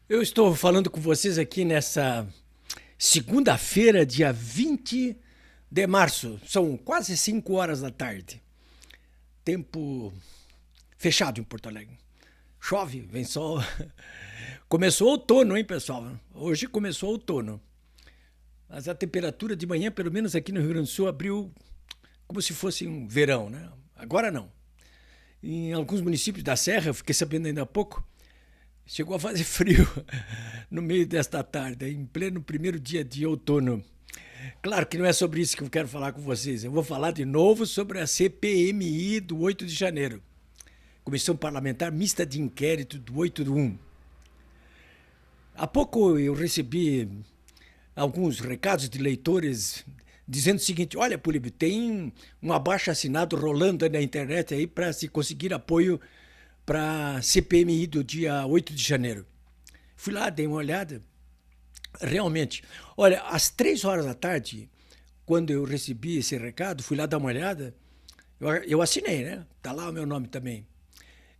Eu estou falando com vocês aqui nessa segunda-feira, dia 20 de março. São quase 5 horas da tarde. Tempo fechado em Porto Alegre. Chove, vem sol. Começou o outono, hein, pessoal? Hoje começou o outono. Mas a temperatura de manhã, pelo menos aqui no Rio Grande do Sul, abriu como se fosse um verão, né? Agora não. Em alguns municípios da Serra, eu fiquei sabendo ainda há pouco, chegou a fazer frio no meio desta tarde, em pleno primeiro dia de outono. Claro que não é sobre isso que eu quero falar com vocês. Eu vou falar de novo sobre a CPMI do 8 de janeiro. Comissão Parlamentar Mista de Inquérito do 8/1. Há pouco eu recebi alguns recados de leitores dizendo o seguinte: olha, Políbio, tem um abaixo-assinado rolando na internet aí para se conseguir apoio para a CPMI do dia 8 de janeiro. Fui lá, dei uma olhada. Realmente, olha, às 3 horas da tarde, quando eu recebi esse recado, fui lá dar uma olhada, eu assinei, né? Tá lá o meu nome também.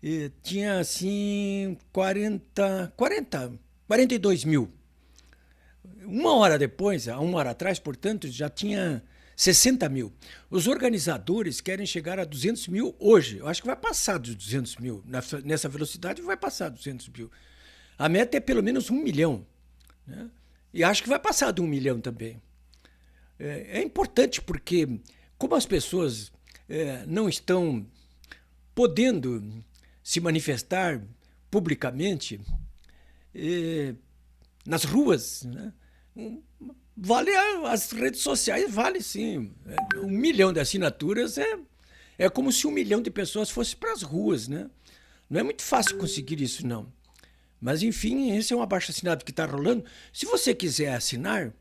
E tinha assim 42 mil. Uma hora depois, há uma hora atrás, portanto, já tinha 60 mil. Os organizadores querem chegar a 200 mil hoje. Eu acho que vai passar dos 200 mil. Nessa velocidade vai passar 200 mil. A meta é pelo menos 1 milhão. Né? E acho que vai passar de 1 milhão também. É importante porque, como as pessoas não estão podendo se manifestar publicamente nas ruas, né? Vale as redes sociais, vale sim. 1 milhão de assinaturas é como se 1 milhão de pessoas fossem para as ruas, né? Não é muito fácil conseguir isso, não. Mas, enfim, esse é um abaixo-assinado que está rolando. Se você quiser assinar,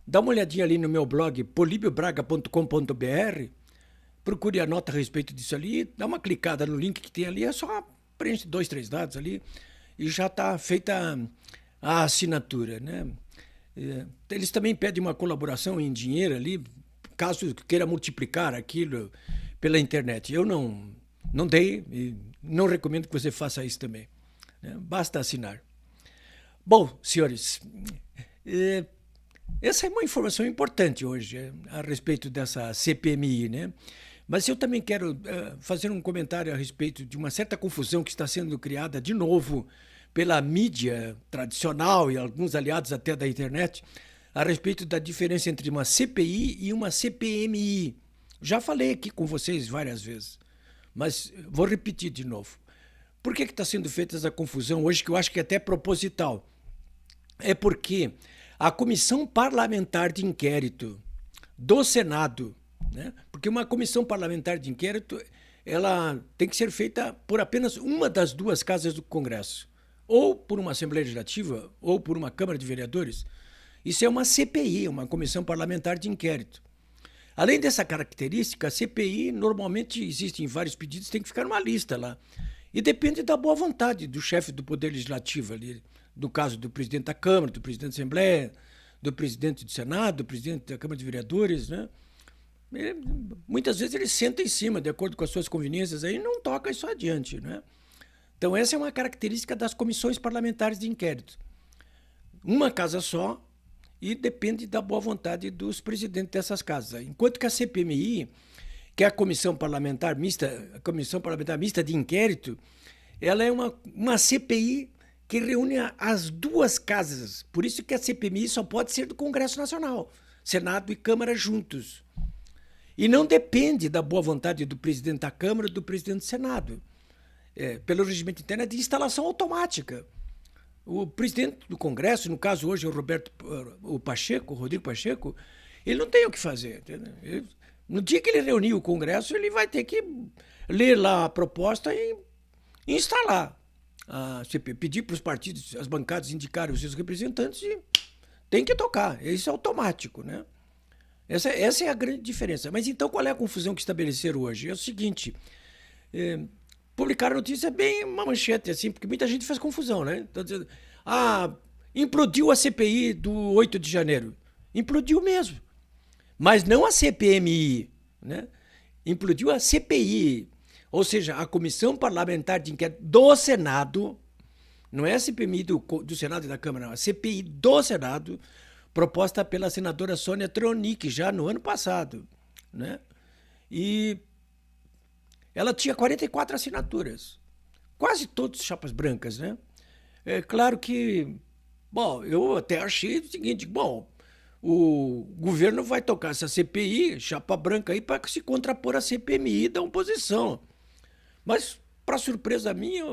dá uma olhadinha ali no meu blog polibiobraga.com.br, procure a nota a respeito disso ali, dá uma clicada no link que tem ali, é só preenche 2, 3 dados ali e já está feita a assinatura, né? Eles também pedem uma colaboração em dinheiro ali, caso queira multiplicar aquilo pela internet. Eu não dei e não recomendo que você faça isso também. Né? Basta assinar. Bom, senhores, essa é uma informação importante hoje a respeito dessa CPMI, né? Mas eu também quero fazer um comentário a respeito de uma certa confusão que está sendo criada de novo pela mídia tradicional e alguns aliados até da internet a respeito da diferença entre uma CPI e uma CPMI. Já falei aqui com vocês várias vezes, mas vou repetir de novo. Por que está sendo feita essa confusão hoje, que eu acho que é até proposital? É porque a Comissão Parlamentar de Inquérito do Senado, né? Porque uma comissão parlamentar de inquérito ela tem que ser feita por apenas uma das duas casas do Congresso, ou por uma Assembleia Legislativa, ou por uma Câmara de Vereadores. Isso é uma CPI, uma Comissão Parlamentar de Inquérito. Além dessa característica, a CPI normalmente existe em vários pedidos, tem que ficar numa lista lá. E depende da boa vontade do chefe do Poder Legislativo, ali, no caso do presidente da Câmara, do presidente da Assembleia, do presidente do Senado, do presidente da Câmara de Vereadores, né? Muitas vezes ele senta em cima, de acordo com as suas conveniências, aí não toca isso adiante, né? Então essa é uma característica das comissões parlamentares de inquérito. Uma casa só e depende da boa vontade dos presidentes dessas casas. Enquanto que a CPMI, que é a Comissão Parlamentar Mista de Inquérito, ela é uma CPI que reúne as duas casas. Por isso que a CPMI só pode ser do Congresso Nacional, Senado e Câmara juntos. E não depende da boa vontade do presidente da Câmara ou do presidente do Senado. Pelo regimento interno, é de instalação automática. O presidente do Congresso, no caso hoje é o Rodrigo Pacheco, ele não tem o que fazer. No dia que ele reunir o Congresso, ele vai ter que ler lá a proposta e instalar. Pedir para os partidos, as bancadas indicarem os seus representantes e tem que tocar. Isso é automático, né? Essa é a grande diferença. Mas então qual é a confusão que estabeleceram hoje? É o seguinte, publicaram a notícia bem uma manchete, assim, porque muita gente faz confusão, né? Estão dizendo, implodiu a CPI do 8 de janeiro. Implodiu mesmo. Mas não a CPMI, né? Implodiu a CPI, ou seja, a Comissão Parlamentar de Inquérito do Senado, Não é a CPMI do Senado e da Câmara, não. A CPI do Senado, proposta pela senadora Sônia Tronic, já no ano passado, né? E ela tinha 44 assinaturas, quase todos chapas brancas, né? É claro que, bom, eu até achei o seguinte, bom, o governo vai tocar essa CPI, chapa branca aí, para se contrapor à CPMI da oposição. Mas, para surpresa minha,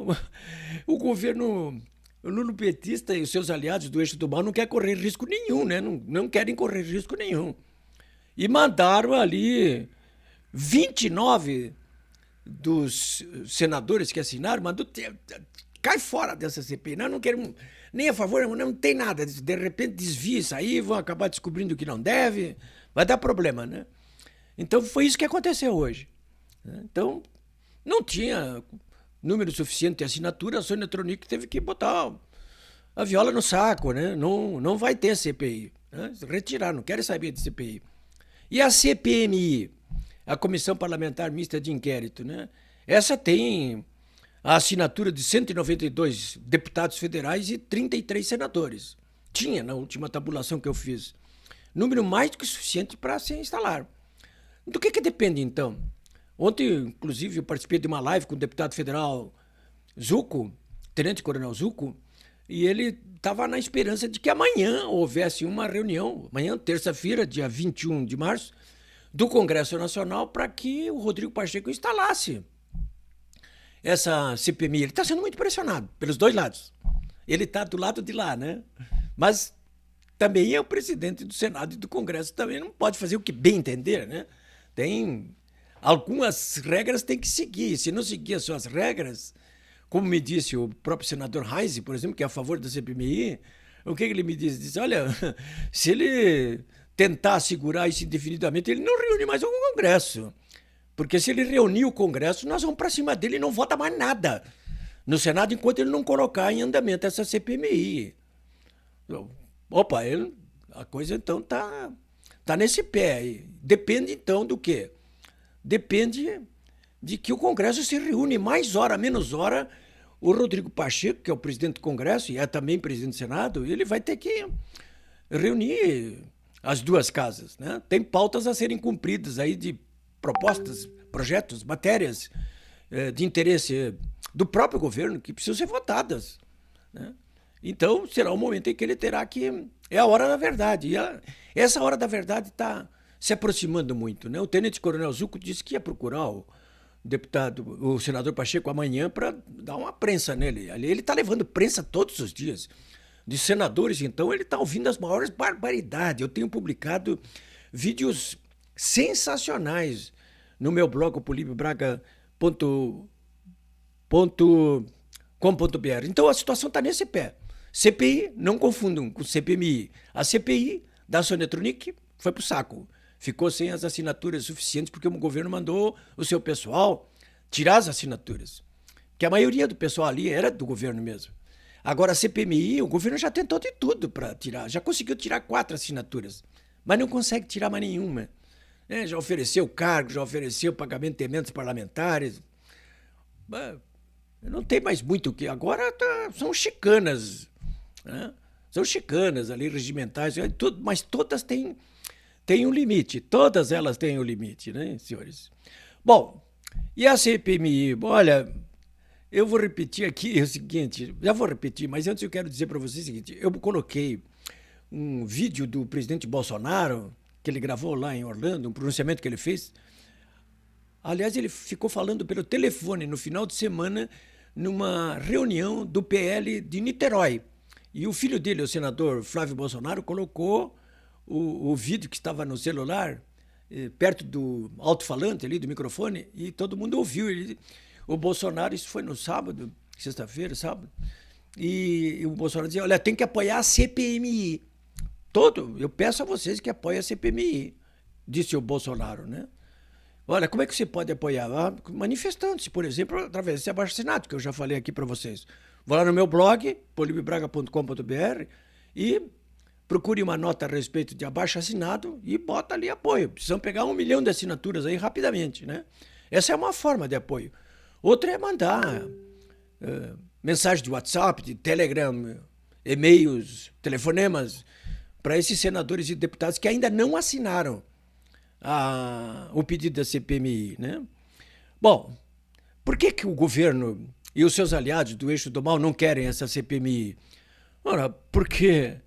o governo lulopetista e os seus aliados do eixo do mal não querem correr risco nenhum, né? Não querem correr risco nenhum. E mandaram ali 29 dos senadores que assinaram, mandou cai fora dessa CPI. Nós não queremos nem a favor, não tem nada. De repente desvia isso aí, vão acabar descobrindo que não deve, vai dar problema, né? Então foi isso que aconteceu hoje. Então não tinha número suficiente de assinatura, a Sônia Tronic teve que botar a viola no saco, né? Não vai ter CPI. Né? Retirar, não querem saber de CPI. E a CPMI, a Comissão Parlamentar Mista de Inquérito, né? Essa tem a assinatura de 192 deputados federais e 33 senadores. Tinha na última tabulação que eu fiz. Número mais do que suficiente para se instalar. Do que depende, então? Ontem, inclusive, eu participei de uma live com o deputado federal Zucco, tenente-coronel Zucco, e ele estava na esperança de que amanhã houvesse uma reunião, amanhã, terça-feira, dia 21 de março, do Congresso Nacional para que o Rodrigo Pacheco instalasse essa CPMI. Ele está sendo muito pressionado pelos dois lados. Ele está do lado de lá, né? Mas também é o presidente do Senado e do Congresso, também não pode fazer o que bem entender, né? Tem algumas regras tem que seguir. Se não seguir as suas regras, como me disse o próprio senador Reis, por exemplo, que é a favor da CPMI, o que ele me disse? Diz, olha, se ele tentar segurar isso indefinidamente, ele não reúne mais o Congresso. Porque se ele reunir o Congresso, nós vamos para cima dele e não vota mais nada no Senado enquanto ele não colocar em andamento essa CPMI. Opa, a coisa então tá nesse pé. Depende então do quê? Depende de que o Congresso se reúne mais hora, menos hora. O Rodrigo Pacheco, que é o presidente do Congresso e é também presidente do Senado, ele vai ter que reunir as duas casas, né? Tem pautas a serem cumpridas aí de propostas, projetos, matérias de interesse do próprio governo que precisam ser votadas, né? Então, será o momento em que ele terá que... É a hora da verdade. E essa hora da verdade está se aproximando muito, né? O tenente-coronel Zucco disse que ia procurar o senador Pacheco amanhã para dar uma prensa nele. Ele está levando prensa todos os dias. De senadores, então, ele está ouvindo as maiores barbaridades. Eu tenho publicado vídeos sensacionais no meu blog, polibebraga.com.br. Então, a situação está nesse pé. CPI, não confundam com CPMI. A CPI da Sônia Tronic foi para o saco. Ficou sem as assinaturas suficientes porque o governo mandou o seu pessoal tirar as assinaturas. Porque a maioria do pessoal ali era do governo mesmo. Agora, a CPMI, o governo já tentou de tudo para tirar. Já conseguiu tirar 4 assinaturas, mas não consegue tirar mais nenhuma. Já ofereceu cargo, já ofereceu pagamento de emendas parlamentares. Não tem mais muito o que. Agora são chicanas. Né? São chicanas ali, regimentais, mas todas têm um limite. Todas elas têm um limite, né, senhores? Bom, e a CPMI? Olha, eu vou repetir aqui o seguinte, já vou repetir, mas antes eu quero dizer para vocês o seguinte, eu coloquei um vídeo do presidente Bolsonaro, que ele gravou lá em Orlando, um pronunciamento que ele fez. Aliás, ele ficou falando pelo telefone no final de semana numa reunião do PL de Niterói. E o filho dele, o senador Flávio Bolsonaro, colocou o vídeo que estava no celular, perto do alto-falante ali, do microfone, e todo mundo ouviu. O Bolsonaro, isso foi no sábado, sexta-feira, sábado, e o Bolsonaro dizia, olha, tem que apoiar a CPMI. Eu peço a vocês que apoiem a CPMI, disse o Bolsonaro, né? Olha, como é que você pode apoiar? Manifestando-se, por exemplo, através desse abaixo-assinado, que eu já falei aqui para vocês. Vou lá no meu blog, polibebraga.com.br, e procure uma nota a respeito de abaixo-assinado e bota ali apoio. Precisam pegar 1 milhão de assinaturas aí rapidamente, né? Essa é uma forma de apoio. Outra é mandar mensagem de WhatsApp, de Telegram, e-mails, telefonemas para esses senadores e deputados que ainda não assinaram o pedido da CPMI, né? Bom, por que o governo e os seus aliados do eixo do mal não querem essa CPMI? Ora, porque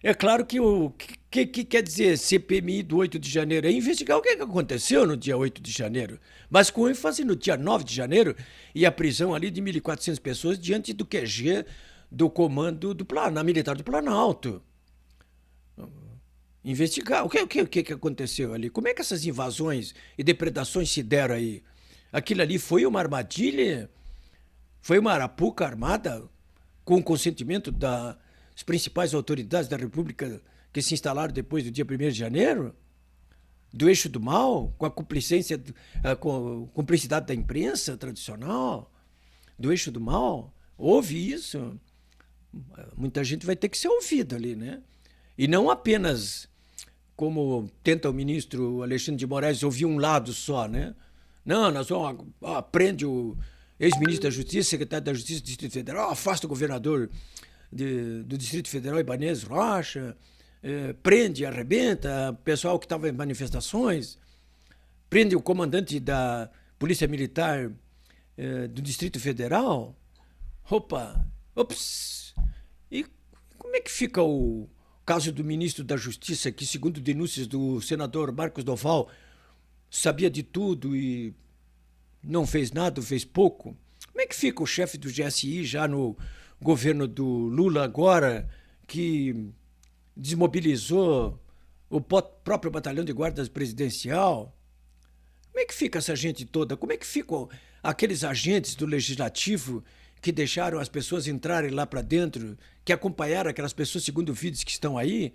é claro que o que quer dizer CPMI do 8 de janeiro? É investigar o que aconteceu no dia 8 de janeiro, mas com ênfase no dia 9 de janeiro e a prisão ali de 1.400 pessoas diante do QG do comando na militar do Planalto. Investigar o que aconteceu ali, como é que essas invasões e depredações se deram aí? Aquilo ali foi uma armadilha? Foi uma arapuca armada com o consentimento das principais autoridades da República que se instalaram depois do dia 1º de janeiro? Do eixo do mal? Com a com a cumplicidade da imprensa tradicional? Do eixo do mal? Houve isso? Muita gente vai ter que ser ouvida ali, né? E não apenas como tenta o ministro Alexandre de Moraes ouvir um lado só, né? Não, nós vamos, prende o ex-ministro da Justiça, secretário da Justiça do Distrito Federal, afasta o governador do Distrito Federal, Ibanez Rocha, prende, arrebenta o pessoal que estava em manifestações, prende o comandante da Polícia Militar do Distrito Federal. Ops! E como é que fica o caso do ministro da Justiça, que, segundo denúncias do senador Marcos Doval, sabia de tudo e não fez nada, fez pouco? Como é que fica o chefe do GSI já no governo do Lula agora, que desmobilizou o próprio batalhão de guardas presidencial? Como é que fica essa gente toda? Como é que ficam aqueles agentes do legislativo que deixaram as pessoas entrarem lá para dentro, que acompanharam aquelas pessoas segundo vídeos que estão aí?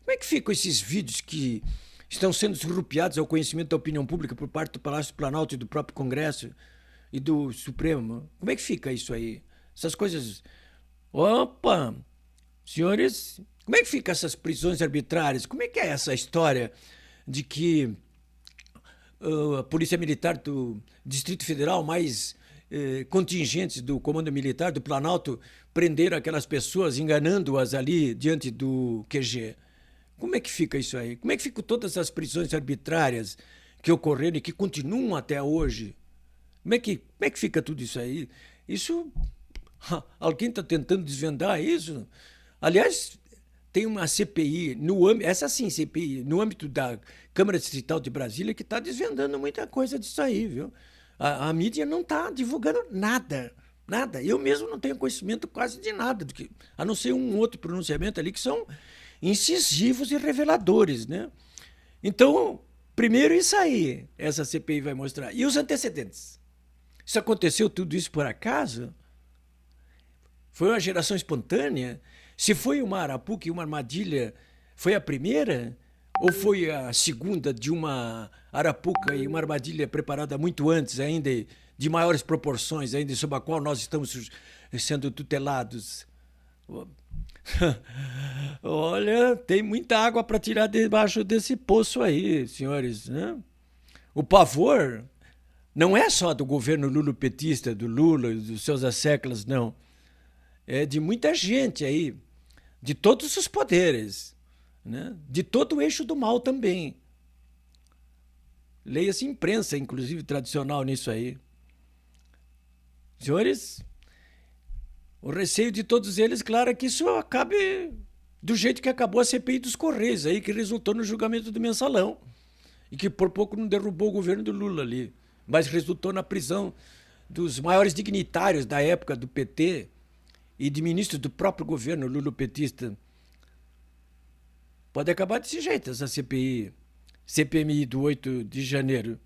Como é que ficam esses vídeos que estão sendo surrupiados ao conhecimento da opinião pública por parte do Palácio do Planalto e do próprio Congresso e do Supremo? Como é que fica isso aí? Essas coisas... Opa! Senhores, como é que ficam essas prisões arbitrárias? Como é que é essa história de que a Polícia Militar do Distrito Federal, mais contingentes do Comando Militar do Planalto, prenderam aquelas pessoas, enganando-as ali diante do QG? Como é que fica isso aí? Como é que ficam todas as prisões arbitrárias que ocorreram e que continuam até hoje? Como é que fica tudo isso aí? Isso... Alguém está tentando desvendar isso? Aliás, tem uma CPI, essa sim, CPI, no âmbito da Câmara Distrital de Brasília, que está desvendando muita coisa disso aí, viu? A mídia não está divulgando nada, nada. Eu mesmo não tenho conhecimento quase de nada, a não ser um outro pronunciamento ali que são incisivos e reveladores, né? Então, primeiro isso aí, essa CPI vai mostrar. E os antecedentes? Isso aconteceu tudo isso por acaso? Foi uma geração espontânea? Se foi uma arapuca e uma armadilha, foi a primeira? Ou foi a segunda de uma arapuca e uma armadilha preparada muito antes ainda, de maiores proporções ainda, sob a qual nós estamos sendo tutelados? Olha, tem muita água para tirar debaixo desse poço aí, senhores, né? O pavor não é só do governo lulopetista, do Lula e dos seus asseclas, não. É de muita gente aí, de todos os poderes, né? De todo o eixo do mal também. Leia-se imprensa, inclusive tradicional nisso aí. Senhores, o receio de todos eles, claro, é que isso acabe do jeito que acabou a CPI dos Correios aí, que resultou no julgamento do Mensalão e que por pouco não derrubou o governo do Lula ali, mas resultou na prisão dos maiores dignitários da época do PT e de ministros do próprio governo lulopetista. Pode acabar desse jeito, essa CPMI do 8 de janeiro.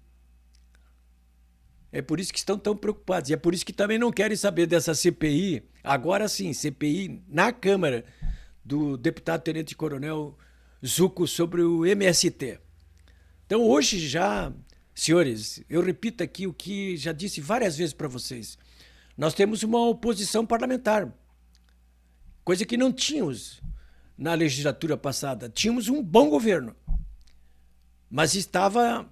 É por isso que estão tão preocupados. E é por isso que também não querem saber dessa CPI, agora sim, CPI na Câmara, do deputado tenente-coronel Zucco sobre o MST. Então hoje já, senhores, eu repito aqui o que já disse várias vezes para vocês. Nós temos uma oposição parlamentar, coisa que não tínhamos na legislatura passada. Tínhamos um bom governo, mas estava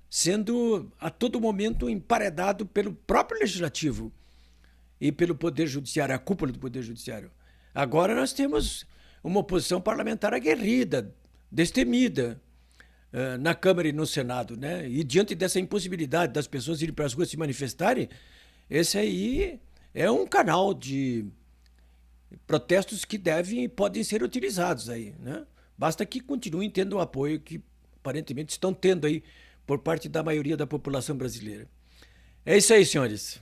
sendo a todo momento emparedado pelo próprio legislativo e pelo Poder Judiciário, a cúpula do Poder Judiciário. Agora nós temos uma oposição parlamentar aguerrida, destemida, na Câmara e no Senado, né? E diante dessa impossibilidade das pessoas irem para as ruas se manifestarem, esse aí é um canal de protestos que podem ser utilizados aí, né? Basta que continuem tendo o apoio que aparentemente estão tendo aí por parte da maioria da população brasileira. É isso aí, senhores.